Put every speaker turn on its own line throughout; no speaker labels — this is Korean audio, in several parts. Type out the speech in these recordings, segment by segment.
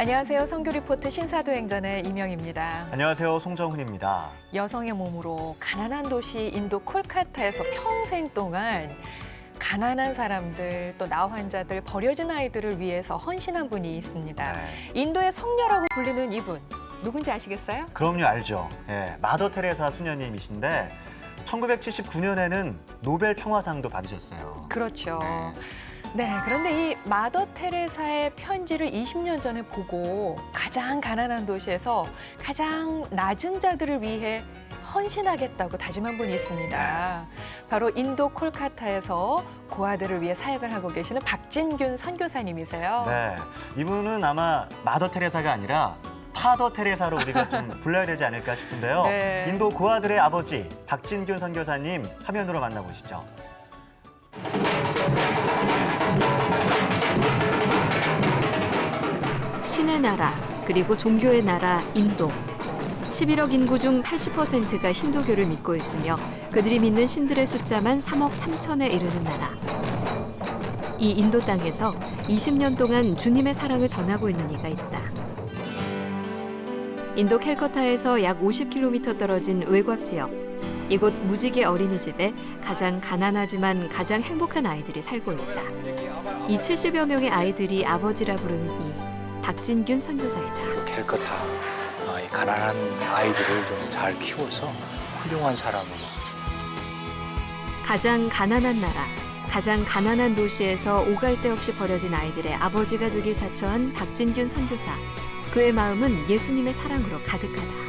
안녕하세요. 선교 리포트 신사도행전의 이명입니다.
안녕하세요. 송정훈입니다.
여성의 몸으로 가난한 도시 인도 콜카타에서 평생 동안 가난한 사람들, 또 나 환자들, 버려진 아이들을 위해서 헌신한 분이 있습니다. 인도의 성녀라고 불리는 이분, 누군지 아시겠어요?
그럼요, 알죠. 마더 테레사 수녀님이신데 1979년에는 노벨 평화상도 받으셨어요.
그렇죠. 네, 그런데 이 마더 테레사의 편지를 20년 전에 보고 가장 가난한 도시에서 가장 낮은 자들을 위해 헌신하겠다고 다짐한 분이 있습니다. 바로 인도 콜카타에서 고아들을 위해 사역을 하고 계시는 박진균 선교사님이세요.
네, 이분은 아마 마더 테레사가 아니라 파더 테레사로 우리가 좀 불러야 되지 않을까 싶은데요.
네.
인도 고아들의 아버지 박진균 선교사님 화면으로 만나보시죠.
신의 나라, 그리고 종교의 나라 인도. 11억 인구 중 80%가 힌두교를 믿고 있으며 그들이 믿는 신들의 숫자만 3억 3천에 이르는 나라. 이 인도 땅에서 20년 동안 주님의 사랑을 전하고 있는 이가 있다. 인도 캘커타에서 약 50km 떨어진 외곽 지역. 이곳 무지개 어린이집에 가장 가난하지만 가장 행복한 아이들이 살고 있다. 이 70여 명의 아이들이 아버지라 부르는 이 박진균 선교사이다.
캘커타 이 가난한 아이들을 좀 잘 키워서 훌륭한 사람으로.
가장 가난한 나라, 가장 가난한 도시에서 오갈 데 없이 버려진 아이들의 아버지가 되길 자처한 박진균 선교사. 그의 마음은 예수님의 사랑으로 가득하다.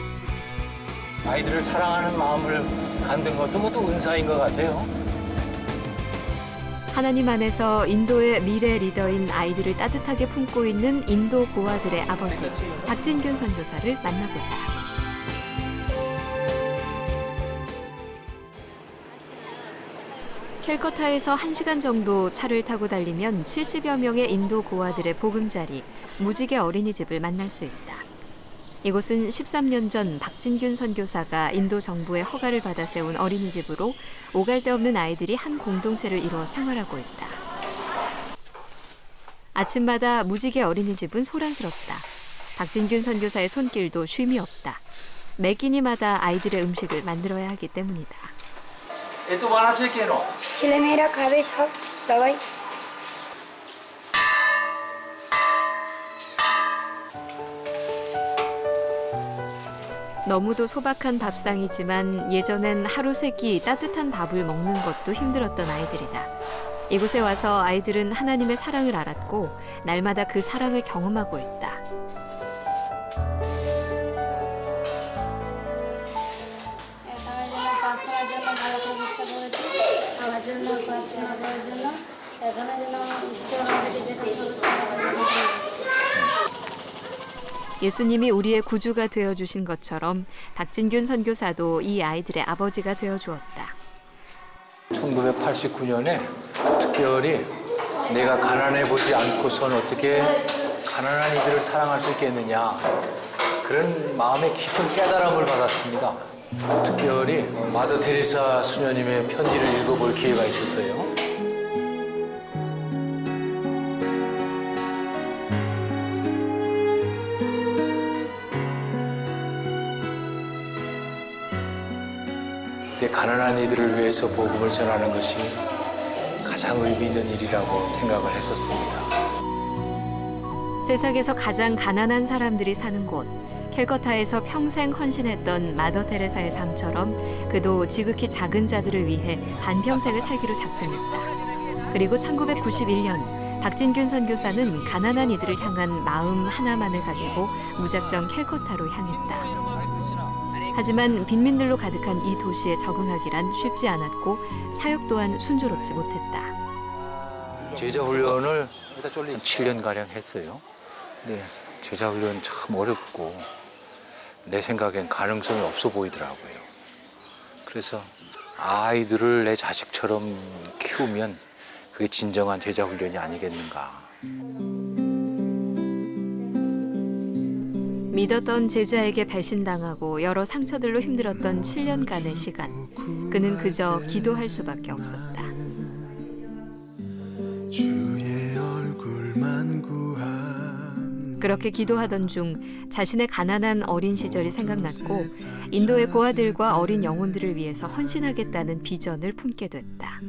아이들을 사랑하는 마음을 갖는 것도 뭐 또 은사인 것 같아요.
하나님 안에서 인도의 미래 리더인 아이들을 따뜻하게 품고 있는 인도 고아들의 아버지 박진균 선교사를 만나보자. 캘커타에서 1시간 정도 차를 타고 달리면 70여 명의 인도 고아들의 보금자리, 무지개 어린이집을 만날 수 있다. 이곳은 13년 전 박진균 선교사가 인도 정부의 허가를 받아 세운 어린이집으로 오갈 데 없는 아이들이 한 공동체를 이루어 생활하고 있다. 아침마다 무지개 어린이집은 소란스럽다. 박진균 선교사의 손길도 쉼이 없다. 매 끼니마다 아이들의 음식을 만들어야 하기 때문이다.
또 বানাচ্ছে কেন?
ছেলেমেয়েরা খাবে সবাই
너무도 소박한 밥상이지만 예전엔 하루 3끼 따뜻한 밥을 먹는 것도 힘들었던 아이들이다. 이곳에 와서 아이들은 하나님의 사랑을 알았고 날마다 그 사랑을 경험하고 있다.
খাওয়ার জন্য প্রার্থনার জন্য ভালো ব্যবস্থা করেছি খাওয়ার জন্য প্রার্থনা করার জন্য এখানে যেন ঈশ্বর আমাদের যেতে
예수님이 우리의 구주가 되어주신 것처럼 박진균 선교사도 이 아이들의 아버지가 되어주었다.
1989년에 특별히 내가 가난해보지 않고선 어떻게 가난한 이들을 사랑할 수 있겠느냐, 그런 마음의 깊은 깨달음을 받았습니다. 특별히 마더 테레사 수녀님의 편지를 읽어볼 기회가 있었어요. 가난한 이들을 위해서 복음을 전하는 것이 가장 의미 있는 일이라고 생각을 했었습니다.
세상에서 가장 가난한 사람들이 사는 곳, 캘커타에서 평생 헌신했던 마더 테레사의 삶처럼 그도 지극히 작은 자들을 위해 반평생을 살기로 작정했다. 그리고 1991년 박진균 선교사는 가난한 이들을 향한 마음 하나만을 가지고 무작정 캘커타로 향했다. 하지만 빈민들로 가득한 이 도시에 적응하기란 쉽지 않았고 사역 또한 순조롭지 못했다.
제자 훈련을 7년가량 했어요. 근데 제자 훈련 참 어렵고 내 생각엔 가능성이 없어 보이더라고요. 그래서 아이들을 내 자식처럼 키우면 그게 진정한 제자 훈련이 아니겠는가.
믿었던 제자에게 배신당하고 여러 상처들로 힘들었던 7년간의 시간. 그는 그저 기도할 수밖에 없었다. 그렇게 기도하던 중 자신의 가난한 어린 시절이 생각났고 인도의 고아들과 어린 영혼들을 위해서 헌신하겠다는 비전을 품게 됐다.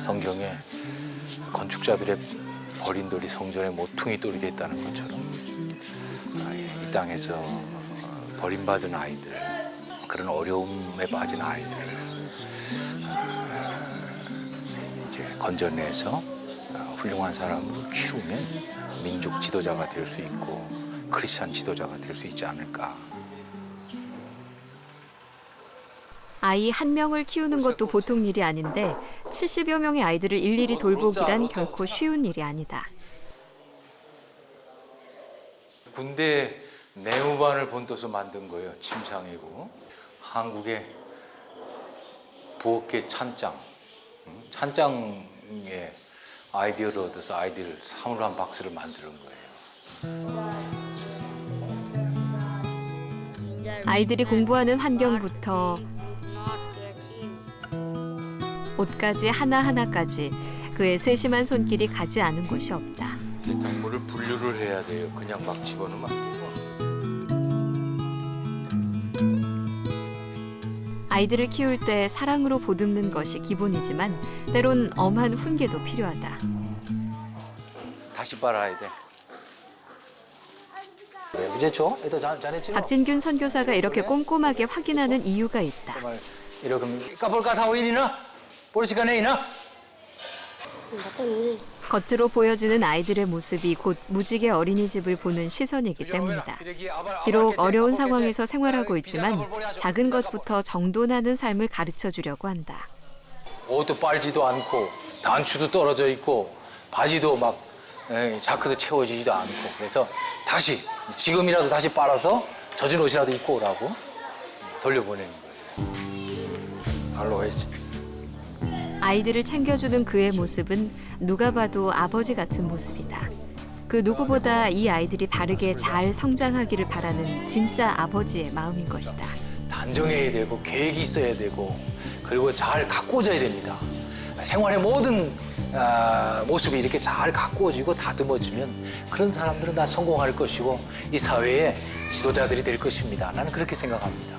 성경에 건축자들의 버린 돌이 성전의 모퉁이 돌이 됐다는 것처럼 이 땅에서 버림받은 아이들, 그런 어려움에 빠진 아이들을 이제 건져내서 훌륭한 사람으로 키우면 민족 지도자가 될 수 있고 크리스찬 지도자가 될 수 있지 않을까.
아이 한 명을 키우는 것도 보통 일이 아닌데 70여 명의 아이들을 일일이 돌보기란 결코 쉬운 일이 아니다.
군대 내무반을 본떠서 만든 거예요. 침상이고 한국의 부엌계 찬장에 아이디어를 얻어서 아이들 사물함 박스를 만드는 거예요.
아이들이 공부하는 환경부터 옷까지 하나하나까지 그의 세심한 손길이 가지 않은 곳이 없다.
이 동물을 분류를 해야 돼요. 그냥 막 집어넣으면 안 되고.
아이들을 키울 때 사랑으로 보듬는 것이 기본이지만 때론 엄한 훈계도 필요하다.
다시 빨아야 돼. 왜 부재죠? 이따 잘했지?
박진균 선교사가 이렇게 꼼꼼하게 확인하는 이유가 있다.
이렇게 까볼까 사오일이나 볼 시간에 이나.
겉으로 보여지는 아이들의 모습이 곧 무지개 어린이집을 보는 시선이기 때문이다. 비록 어려운 상황에서 생활하고 있지만 작은 것부터 정돈하는 삶을 가르쳐 주려고 한다.
옷도 빨지도 않고 단추도 떨어져 있고 바지도 막 자크도 채워지지도 않고 그래서 다시 지금이라도 다시 빨아서 젖은 옷이라도 입고 오라고 돌려보내는 거예요. 알로해야지.
아이들을 챙겨주는 그의 모습은 누가 봐도 아버지 같은 모습이다. 그 누구보다 이 아이들이 바르게 잘 성장하기를 바라는 진짜 아버지의 마음인 것이다.
단정해야 되고 계획이 있어야 되고 그리고 잘 가꾸어져야 됩니다. 생활의 모든 모습이 이렇게 잘 가꾸어지고 다듬어지면 그런 사람들은 다 성공할 것이고 이 사회의 지도자들이 될 것입니다. 나는 그렇게 생각합니다.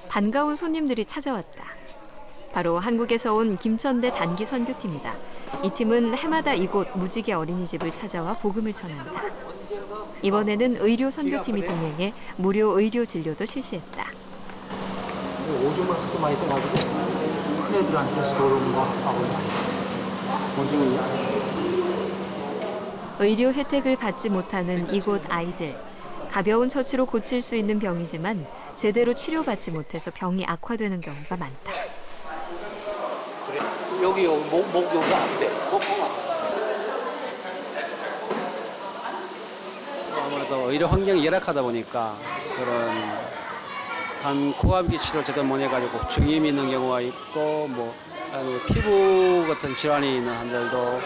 반가운 손님들이 찾아왔다. 바로 한국에서 온 김천대 단기 선교팀이다. 이 팀은 해마다 이곳 무지개 어린이집을 찾아와 복음을 전한다. 이번에는 의료 선교팀이 동행해 무료 의료 진료도 실시했다.
오줌을 하도 많이 써가지고 큰 애들한테 서러운 거 하고 오줌이요?
의료 혜택을 받지 못하는 이곳 아이들. 가벼운 처치로 고칠 수 있는 병이지만 제대로 치료받지 못해서 병이 악화되는 경우가 많다.
여기 목 여기 안 돼.
아무래도 의료 환경이 열악하다 보니까 그런 단 코감기 치료 제대로 못 해가지고 중임이 있는 경우가 있고 뭐 아니 피부 같은 질환이 있는 환자들도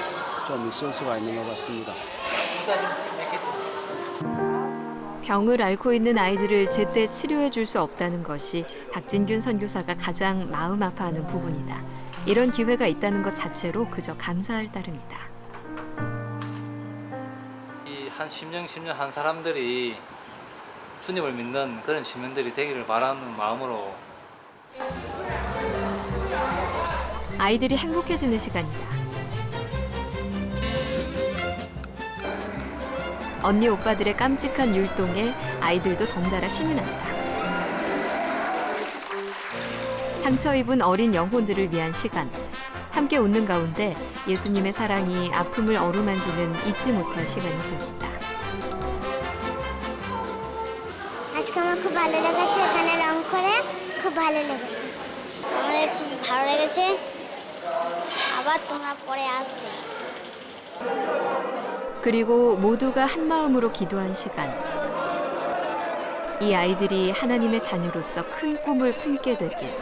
좀 있을 수가 있는 것 같습니다.
병을 앓고 있는 아이들을 제때 치료해 줄 수 없다는 것이 박진균 선교사가 가장 마음 아파하는 부분이다. 이런 기회가 있다는 것 자체로 그저 감사할 따름이다.
이 한 10년 한 사람들이 주님을 믿는 그런 시민들이 되기를 바라는 마음으로
아이들이 행복해지는 시간이다. 언니 오빠들의 깜찍한 율동에 아이들도 덩달아 신이 났다. 상처 입은 어린 영혼들을 위한 시간. 함께 웃는 가운데 예수님의 사랑이 아픔을 어루만지는 잊지 못할 시간이 되었다.
আজকে আমার খুব ভালো লেগেছে এখানে রং করে খুব ভালো লেগেছে আমাদের খুব ভালো লেগেছে আবার তোমরা পরে আসবে
그리고 모두가 한 마음으로 기도한 시간. 이 아이들이 하나님의 자녀로서 큰 꿈을 품게 되길.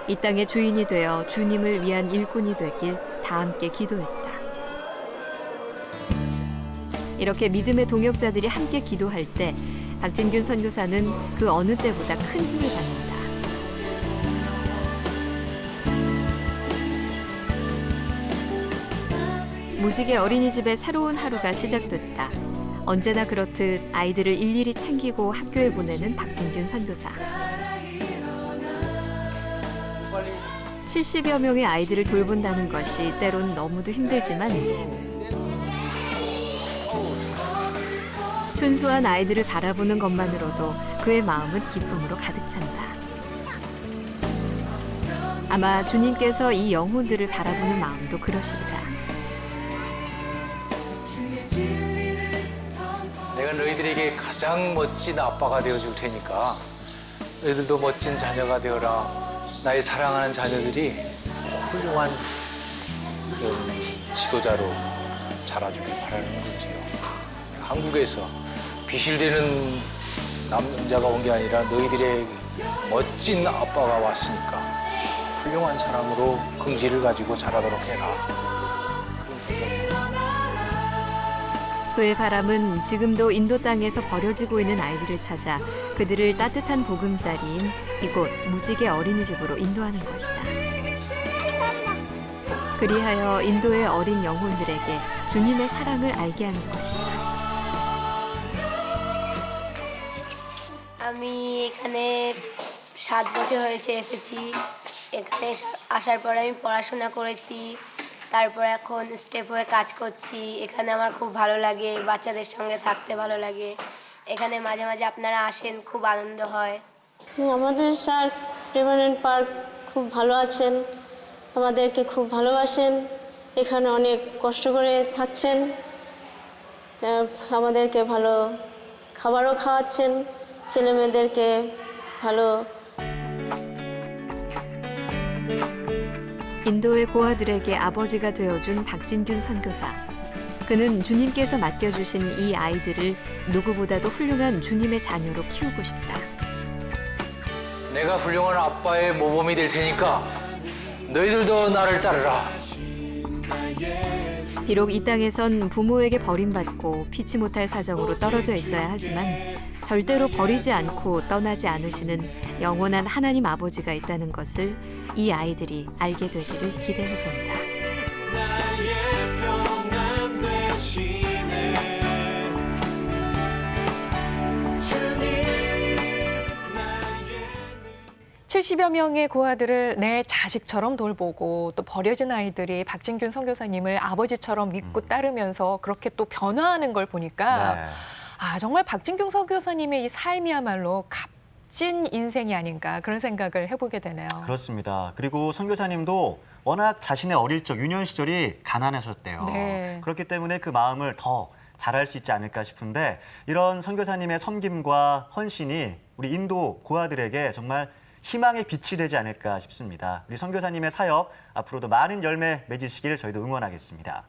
이 땅의 주인이 되어 주님을 위한 일꾼이 되길 다 함께 기도했다. 이렇게 믿음의 동역자들이 함께 기도할 때 박진균 선교사는 그 어느 때보다 큰 힘을 받는다. 무지개 어린이집의 새로운 하루가 시작됐다. 언제나 그렇듯 아이들을 일일이 챙기고 학교에 보내는 박진균 선교사. 70여 명의 아이들을 돌본다는 것이 때론 너무도 힘들지만 순수한 아이들을 바라보는 것만으로도 그의 마음은 기쁨으로 가득 찬다. 아마 주님께서 이 영혼들을 바라보는 마음도 그러시리라.
내가 너희들에게 가장 멋진 아빠가 되어줄 테니까 너희들도 멋진 자녀가 되어라. 나의 사랑하는 자녀들이 훌륭한 그런 지도자로 자라주길 바라는 거지요. 한국에서 비실대는 남자가 온 게 아니라 너희들의 멋진 아빠가 왔으니까 훌륭한 사람으로 긍지를 가지고 자라도록 해라. 그런 생각이에요.
그의 바람은 지금도 인도 땅에서 버려지고 있는 아이들을 찾아 그들을 따뜻한 보금자리인 이곳 무지개 어린이집으로 인도하는 것이다. 그리하여 인도의 어린 영혼들에게 주님의 사랑을 알게 하는 것이다.
আমি এখানে 7 বছর হয়েছে এসেছি। এখানে আসার পরে আমি পড়াশোনা করেছি, তারপর এখন স্টেপ হয়ে কাজ করছি। এখানে আমার খুব ভালো লাগে, বাচ্চাদের সঙ্গে থাকতে ভালো লাগে। এখানে মাঝে মাঝে আপনারা আসেন, খুব আনন্দ হয়।
আমাদের স্যার রেভারেন্ড পার্ক খুব ভালো আছেন, আমাদেরকে খুব ভালোবাসেন। এখানে অনেক কষ্ট করে থাকছেন, আমাদেরকে ভালো খাবারও খাওয়াচ্ছেন, ছেলেমেয়েদেরকে ভালো।
인도의 고아들에게 아버지가 되어준 박진균 선교사. 그는 주님께서 맡겨주신 이 아이들을 누구보다도 훌륭한 주님의 자녀로 키우고 싶다.
내가 훌륭한 아빠의 모범이 될 테니까 너희들도 나를 따르라.
비록 이 땅에선 부모에게 버림받고 피치 못할 사정으로 떨어져 있어야 하지만 절대로 버리지 않고 떠나지 않으시는 영원한 하나님 아버지가 있다는 것을 이 아이들이 알게 되기를 기대해 본다.
(70여) 명의 고아들을 내 자식처럼 돌보고 또 버려진 아이들이 박진균 선교사님을 아버지처럼 믿고 따르면서 그렇게 또 변화하는 걸 보니까
네.
아, 정말 박진균 선교사님의 이 삶이야말로 값진 인생이 아닌가 그런 생각을 해보게 되네요.
그렇습니다. 그리고 선교사님도 워낙 자신의 어릴 적 유년 시절이 가난하셨대요.
네.
그렇기 때문에 그 마음을 더 잘할 수 있지 않을까 싶은데 이런 선교사님의 섬김과 헌신이 우리 인도 고아들에게 정말 희망의 빛이 되지 않을까 싶습니다. 우리 선교사님의 사역 앞으로도 많은 열매 맺으시길 저희도 응원하겠습니다.